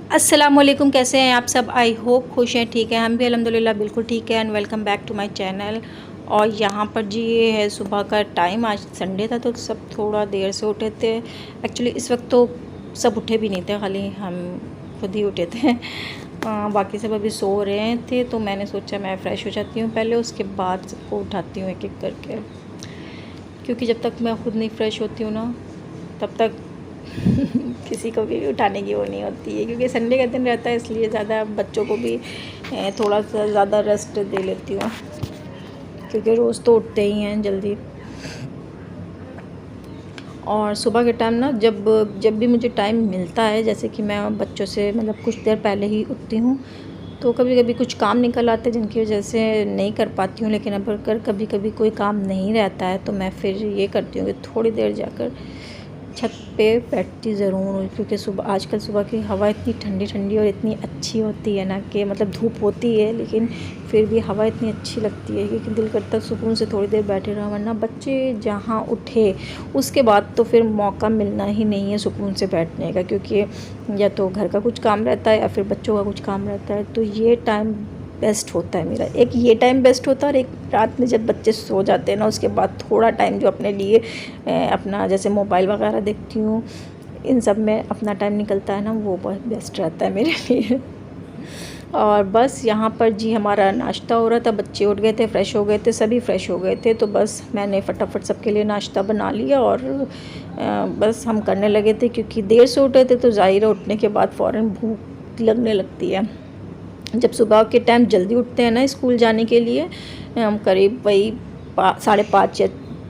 अस्सलामुअलैकुम, कैसे हैं आप सब। आई होप खुश हैं, ठीक है। हम भी अल्हम्दुलिल्लाह बिल्कुल ठीक है। And welcome back to my channel. और यहाँ पर जी ये है सुबह का टाइम। आज संडे था तो सब थोड़ा देर से उठे थे। एक्चुअली इस वक्त तो सब उठे भी नहीं थे, खाली हम खुद ही उठे थे। बाकी सब अभी सो रहे थे तो मैंने सोचा मैं फ़्रेश हो जाती हूँ पहले, उसके बाद सबको उठाती हूँ एक एक करके, क्योंकि जब तक मैं खुद नहीं फ़्रेश होती हूँ ना तब तक किसी को भी उठाने की वो नहीं होती है। क्योंकि संडे का दिन रहता है इसलिए ज़्यादा बच्चों को भी थोड़ा सा ज़्यादा रेस्ट दे लेती हूँ, क्योंकि रोज़ तो उठते ही हैं जल्दी। और सुबह के टाइम ना जब जब भी मुझे टाइम मिलता है, जैसे कि मैं बच्चों से मतलब कुछ देर पहले ही उठती हूँ, तो कभी कभी कुछ काम निकल आते हैं जिनकी वजह से नहीं कर पाती हूँ। लेकिन अगर कभी कभी कोई काम नहीं रहता है तो मैं फिर ये करती हूँ कि थोड़ी देर जाकर छत पे बैठती ज़रूर हूँ। क्योंकि सुबह आजकल सुबह की हवा इतनी ठंडी ठंडी और इतनी अच्छी होती है ना, कि मतलब धूप होती है लेकिन फिर भी हवा इतनी अच्छी लगती है कि दिल करता है सुकून से थोड़ी देर बैठे रहो। वरना बच्चे जहाँ उठे उसके बाद तो फिर मौका मिलना ही नहीं है सुकून से बैठने का, क्योंकि या तो घर का कुछ काम रहता है या फिर बच्चों का कुछ काम रहता है। तो ये टाइम बेस्ट होता है मेरा। एक ये टाइम बेस्ट होता है, और एक रात में जब बच्चे सो जाते हैं ना उसके बाद थोड़ा टाइम जो अपने लिए अपना जैसे मोबाइल वगैरह देखती हूँ, इन सब में अपना टाइम निकलता है ना, वो बहुत बेस्ट रहता है मेरे लिए। और बस यहाँ पर जी हमारा नाश्ता हो रहा था, बच्चे उठ गए थे, फ्रेश हो गए थे, सभी फ्रेश हो गए थे, तो बस मैंने फटाफट सबके लिए नाश्ता बना लिया और बस हम करने लगे थे। क्योंकि देर से उठे थे तो ज़ाहिर है उठने के बाद फ़ौरन भूख लगने लगती है। जब सुबह के टाइम जल्दी उठते हैं ना स्कूल जाने के लिए, हम करीब वही 5:30 या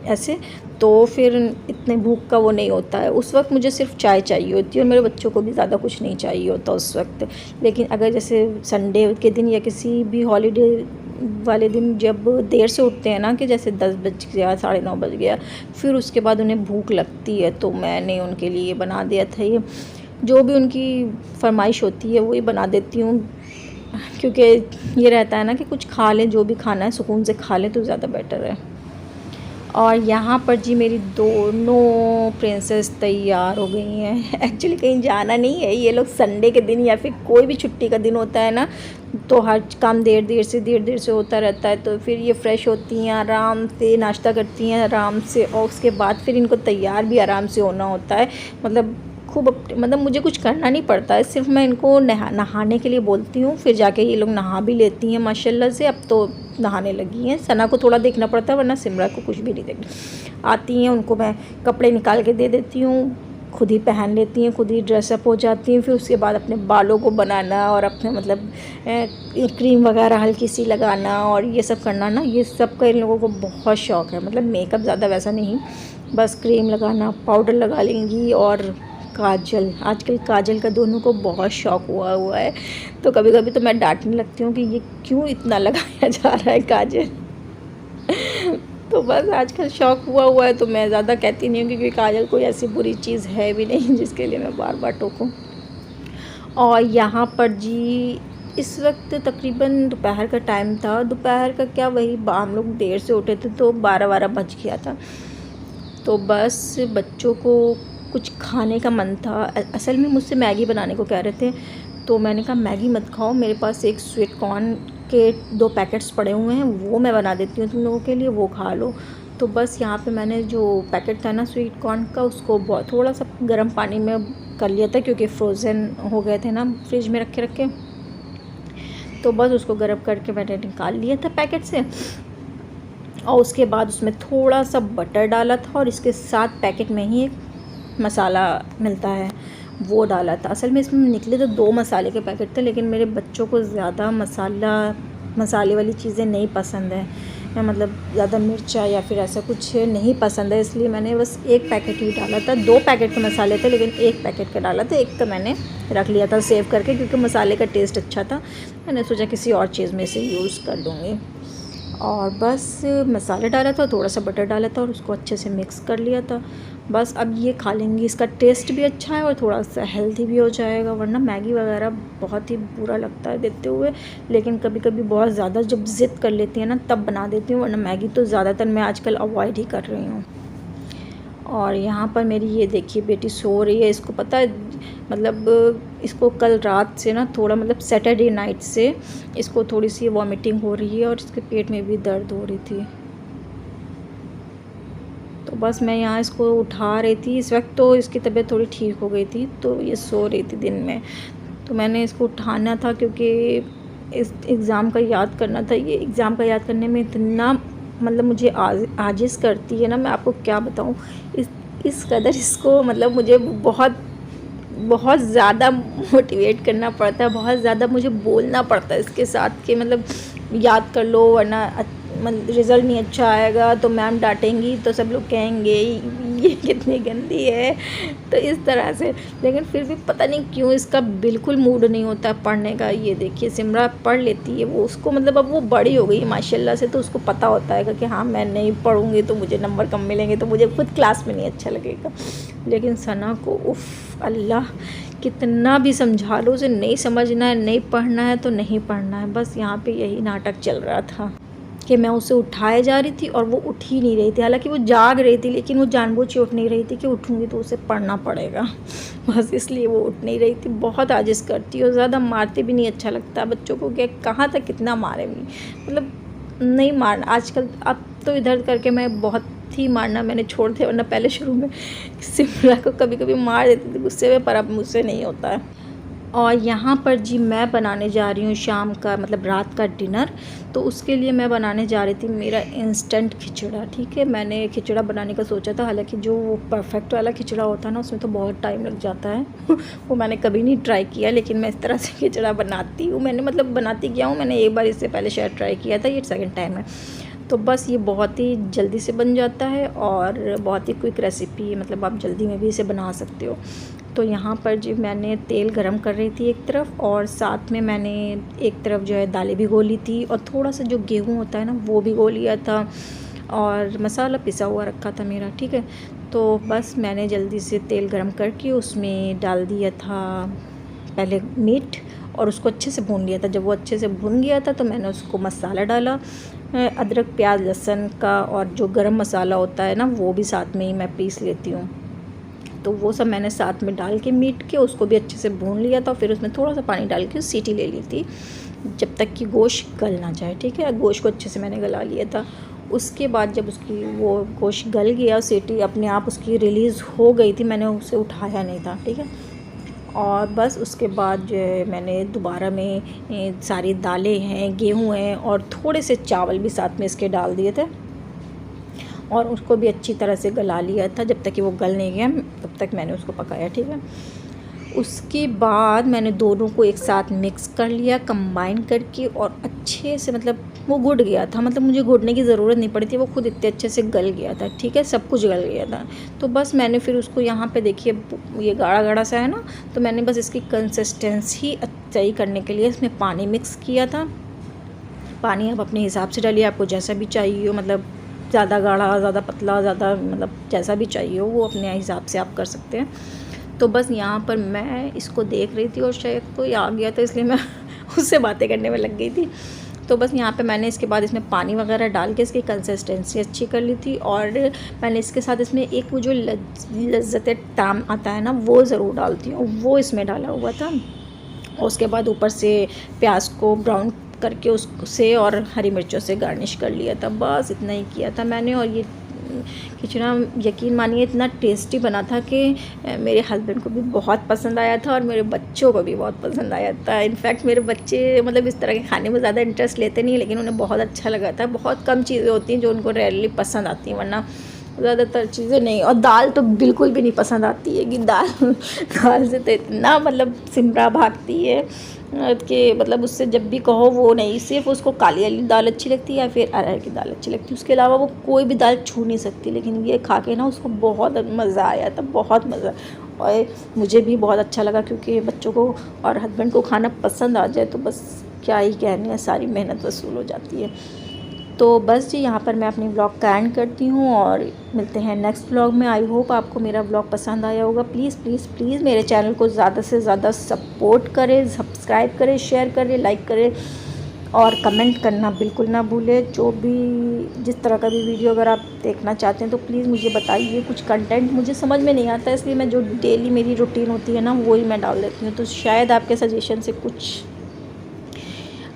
ऐसे, तो फिर इतने भूख का वो नहीं होता है। उस वक्त मुझे सिर्फ चाय चाहिए होती है और मेरे बच्चों को भी ज़्यादा कुछ नहीं चाहिए होता उस वक्त। लेकिन अगर जैसे संडे के दिन या किसी भी हॉलीडे वाले दिन जब देर से उठते हैं ना, कि जैसे 10 बज गया, 9:30 बज गया, फिर उसके बाद उन्हें भूख लगती है, तो मैंने उनके लिए बना दिया था ये, जो भी उनकी फरमाइश होती है वही बना देती हूँ। क्योंकि ये रहता है ना कि कुछ खा लें, जो भी खाना है सुकून से खा लें तो ज़्यादा बेटर है। और यहाँ पर जी मेरी दोनों प्रिंसेस तैयार हो गई हैं। एक्चुअली कहीं जाना नहीं है, ये लोग संडे के दिन या फिर कोई भी छुट्टी का दिन होता है ना, तो हर काम देर देर से होता रहता है। तो फिर ये फ़्रेश होती हैं, आराम से नाश्ता करती हैं आराम से, और उसके बाद फिर इनको तैयार भी आराम से होना होता है। मतलब खूब मतलब मुझे कुछ करना नहीं पड़ता है, सिर्फ मैं इनको नहाने के लिए बोलती हूँ, फिर जाके ये लोग नहा भी लेती हैं माशाल्लाह से। अब तो नहाने लगी हैं। सना को थोड़ा देखना पड़ता है, वरना सिमरा को कुछ भी नहीं देखना। आती हैं, उनको मैं कपड़े निकाल के दे देती हूँ, खुद ही पहन लेती हैं, खुद ही ड्रेसअप हो जाती हैं। फिर उसके बाद अपने बालों को बनाना और अपने मतलब क्रीम वगैरह हल्की सी लगाना और ये सब करना ना, ये सब का इन लोगों को बहुत शौक़ है। मतलब मेकअप ज़्यादा वैसा नहीं, बस क्रीम लगाना, पाउडर लगा लेंगी और काजल। आजकल काजल का दोनों को बहुत शौक़ हुआ है। तो कभी कभी तो मैं डांटने लगती हूँ कि ये क्यों इतना लगाया जा रहा है काजल। तो बस आजकल शौक़ हुआ है, तो मैं ज़्यादा कहती नहीं हूँ, क्योंकि काजल कोई ऐसी बुरी चीज़ है भी नहीं जिसके लिए मैं बार बार टोकूँ। और यहाँ पर जी इस वक्त तकरीबन दोपहर का टाइम था। दोपहर का क्या, वही हम लोग देर से उठे थे तो 12 बज गया था। तो बस बच्चों को कुछ खाने का मन था। असल में मुझसे मैगी बनाने को कह रहे थे, तो मैंने कहा मैगी मत खाओ, मेरे पास एक स्वीट कॉर्न के 2 पैकेट्स पड़े हुए हैं, वो मैं बना देती हूँ तुम लोगों के लिए, वो खा लो। तो बस यहाँ पे मैंने जो पैकेट था ना स्वीट कॉर्न का, उसको बहुत थोड़ा सा गर्म पानी में कर लिया था, क्योंकि फ्रोज़न हो गए थे ना फ्रिज में रखे रखे। तो बस उसको गर्म करके मैंने निकाल लिया था पैकेट से, और उसके बाद उसमें थोड़ा सा बटर डाला था, और इसके साथ पैकेट में ही एक मसाला मिलता है वो डाला था। असल में इसमें निकले तो 2 मसाले के पैकेट थे, लेकिन मेरे बच्चों को ज़्यादा मसाले वाली चीज़ें नहीं पसंद है, मतलब ज़्यादा मिर्चा या फिर ऐसा कुछ नहीं पसंद है, इसलिए मैंने बस 1 पैकेट ही डाला था। 2 पैकेट के मसाले थे लेकिन 1 पैकेट का डाला था, एक तो मैंने रख लिया था सेव करके, क्योंकि मसाले का टेस्ट अच्छा था। मैंने सोचा किसी और चीज़ में से यूज़ कर लूँगी। और बस मसाला डाला था, थोड़ा सा बटर डाला था और उसको अच्छे से मिक्स कर लिया था। बस अब ये खा लेंगी, इसका टेस्ट भी अच्छा है और थोड़ा सा हेल्दी भी हो जाएगा। वरना मैगी वगैरह बहुत ही बुरा लगता है देते हुए, लेकिन कभी कभी बहुत ज़्यादा जब ज़िद कर लेती है ना तब बना देती हूँ, वरना मैगी तो ज़्यादातर मैं आजकल अवॉइड ही कर रही हूँ। और यहाँ पर मेरी ये देखिए बेटी सो रही है। इसको पता है मतलब इसको कल रात से ना थोड़ा मतलब सैटरडे नाइट से इसको थोड़ी सी वॉमिटिंग हो रही है और इसके पेट में भी दर्द हो रही थी। तो बस मैं यहाँ इसको उठा रही थी। इस वक्त तो इसकी तबीयत थोड़ी ठीक हो गई थी, तो ये सो रही थी दिन में, तो मैंने इसको उठाना था क्योंकि इस एग्ज़ाम का याद करना था। ये एग्ज़ाम का याद करने में इतना मतलब मुझे आजिज़ करती है ना, मैं आपको क्या बताऊँ। इस कदर इसको मतलब मुझे बहुत बहुत ज़्यादा मोटिवेट करना पड़ता है, बहुत ज़्यादा मुझे बोलना पड़ता है इसके साथ कि मतलब याद कर लो वरना रिज़ल्ट नहीं अच्छा आएगा तो मैम डांटेंगी, तो सब लोग कहेंगे ये कितनी गंदी है, तो इस तरह से। लेकिन फिर भी पता नहीं क्यों इसका बिल्कुल मूड नहीं होता पढ़ने का। ये देखिए सिमरा पढ़ लेती है, वो उसको मतलब अब वो बड़ी हो गई माशाल्लाह से, तो उसको पता होता है कि हाँ मैं नहीं पढ़ूँगी तो मुझे नंबर कम मिलेंगे, तो मुझे खुद क्लास में नहीं अच्छा लगेगा। लेकिन सना को उफ़ अल्लाह, कितना भी समझा लो उसे नहीं समझना है, नहीं पढ़ना है तो नहीं पढ़ना है। बस यहाँ पे यही नाटक चल रहा था कि मैं उसे उठाए जा रही थी और वो उठ ही नहीं रही थी। हालांकि वो जाग रही थी लेकिन वो जानबूझ के उठ नहीं रही थी कि उठूँगी तो उसे पढ़ना पड़ेगा, बस इसलिए वो उठ नहीं रही थी। बहुत आजिज़ करती और ज़्यादा मारते भी नहीं अच्छा लगता बच्चों को, कि कहाँ तक कितना मारे भी, मतलब नहीं मारना आजकल। अब तो इधर करके मैं बहुत ही मारना मैंने छोड़ दिया, वरना पहले शुरू में सिमरा को कभी कभी मार देती थी गुस्से में, पर अब मुझसे नहीं होता है। और यहाँ पर जी मैं बनाने जा रही हूँ शाम का मतलब रात का डिनर। तो उसके लिए मैं बनाने जा रही थी मेरा इंस्टेंट खिचड़ा। ठीक है, मैंने खिचड़ा बनाने का सोचा था, हालांकि जो वो परफेक्ट वाला खिचड़ा होता है ना उसमें तो बहुत टाइम लग जाता है वो मैंने कभी नहीं ट्राई किया, लेकिन मैं इस तरह से खिचड़ा बनाती हूँ। मैंने मतलब बनाती क्या हूँ, मैंने एक बार इससे पहले शायद ट्राई किया था, ये सेकेंड टाइम है। तो बस ये बहुत ही जल्दी से बन जाता है और बहुत ही क्विक रेसिपी है, मतलब आप जल्दी में भी इसे बना सकते हो। तो यहाँ पर जी मैंने तेल गरम कर रही थी एक तरफ, और साथ में मैंने एक तरफ जो है दालें भिगो ली थी, और थोड़ा सा जो गेहूँ होता है ना वो भिगो लिया था, और मसाला पिसा हुआ रखा था मेरा। ठीक है, तो बस मैंने जल्दी से तेल गरम करके उसमें डाल दिया था पहले मीट, और उसको अच्छे से भून लिया था। जब वो अच्छे से भून गया था तो मैंने उसको मसाला डाला, अदरक प्याज लहसुन का, और जो गरम मसाला होता है ना वो भी साथ में ही मैं पीस लेती हूँ। तो वो सब मैंने साथ में डाल के मीट के उसको भी अच्छे से भून लिया था। फिर उसमें थोड़ा सा पानी डाल के सीटी ले ली थी जब तक कि गोश्त गल ना जाए। ठीक है, गोश्त को अच्छे से मैंने गला लिया था। उसके बाद जब उसकी वो गोश्त गल गया, सीटी अपने आप उसकी रिलीज़ हो गई थी, मैंने उसे उठाया नहीं था। ठीक है, और बस उसके बाद जो है मैंने दोबारा में सारी दालें हैं, गेहूँ हैं, और थोड़े से चावल भी साथ में इसके डाल दिए थे, और उसको भी अच्छी तरह से गला लिया था। जब तक कि वो गल नहीं गया तब तक मैंने उसको पकाया। ठीक है, उसके बाद मैंने दोनों को एक साथ मिक्स कर लिया, कंबाइन करके, और अच्छे से मतलब वो घुट गया था, मतलब मुझे घुटने की ज़रूरत नहीं पड़ी थी, वो खुद इतने अच्छे से गल गया था। ठीक है, सब कुछ गल गया था। तो बस मैंने फिर उसको यहाँ पे देखिए ये गाढ़ा गाढ़ा सा है ना, तो मैंने बस इसकी कंसिस्टेंसी सही करने के लिए इसमें पानी मिक्स किया था। पानी आप अपने हिसाब से डालिए, आपको जैसा भी चाहिए हो, मतलब ज़्यादा गाढ़ा, ज़्यादा पतला, ज़्यादा मतलब जैसा भी चाहिए हो वो अपने हिसाब से आप कर सकते हैं। तो बस यहाँ पर मैं इसको देख रही थी और शायद कोई आ गया था, इसलिए मैं उससे बातें करने में लग गई थी। तो बस यहाँ पे मैंने इसके बाद इसमें पानी वगैरह डाल के इसकी कंसिस्टेंसी अच्छी कर ली थी, और मैंने इसके साथ इसमें एक वो जो लज्जत ताम आता है ना वो ज़रूर डालती हूँ, वो इसमें डाला हुआ था। और उसके बाद ऊपर से प्याज को ब्राउन करके उससे और हरी मिर्चों से गार्निश कर लिया था। बस इतना ही किया था मैंने, और ये खिचड़ा यकीन मानिए इतना टेस्टी बना था कि मेरे हस्बैंड को भी बहुत पसंद आया था और मेरे बच्चों को भी बहुत पसंद आया था। इनफैक्ट मेरे बच्चे मतलब इस तरह के खाने में ज़्यादा इंटरेस्ट लेते नहीं, लेकिन उन्हें बहुत अच्छा लगा था। बहुत कम चीज़ें होती हैं जो उनको रेयरली पसंद आती हैं, वरना ज़्यादातर चीज़ें नहीं। और दाल तो बिल्कुल भी नहीं पसंद आती है कि दाल से तो इतना मतलब सिमरा भागती है कि मतलब उससे जब भी कहो वो नहीं, सिर्फ उसको काली वाली दाल अच्छी लगती है या फिर अरहर की दाल अच्छी लगती है, उसके अलावा वो कोई भी दाल छू नहीं सकती। लेकिन ये खा के ना उसको बहुत मज़ा आया था, बहुत मज़ा, और मुझे भी बहुत अच्छा लगा, क्योंकि बच्चों को और हस्बैंड को खाना पसंद आ जाए तो बस क्या ही कहने हैं, सारी मेहनत वसूल हो जाती है। तो बस जी यहाँ पर मैं अपनी व्लॉग का एंड करती हूँ और मिलते हैं नेक्स्ट व्लॉग में। आई होप आपको मेरा व्लॉग पसंद आया होगा। प्लीज़ प्लीज़ प्लीज़ मेरे चैनल को ज़्यादा से ज़्यादा सपोर्ट करें, सब्सक्राइब करें, शेयर करें, लाइक करें, और कमेंट करना बिल्कुल ना भूलें। जो भी जिस तरह का भी वीडियो अगर आप देखना चाहते हैं तो प्लीज़ मुझे बताइए। कुछ कंटेंट मुझे समझ में नहीं आता, इसलिए मैं जो डेली मेरी रूटीन होती है ना वही मैं डाल देती हूँ, तो शायद आपके सजेशन से कुछ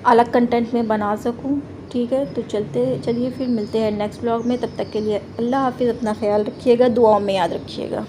अलग कंटेंट में बना सकूँ। ठीक है, तो चलिए फिर मिलते हैं नेक्स्ट व्लॉग में। तब तक के लिए अल्लाह हाफ़िज़, अपना ख्याल रखिएगा, दुआओं में याद रखिएगा।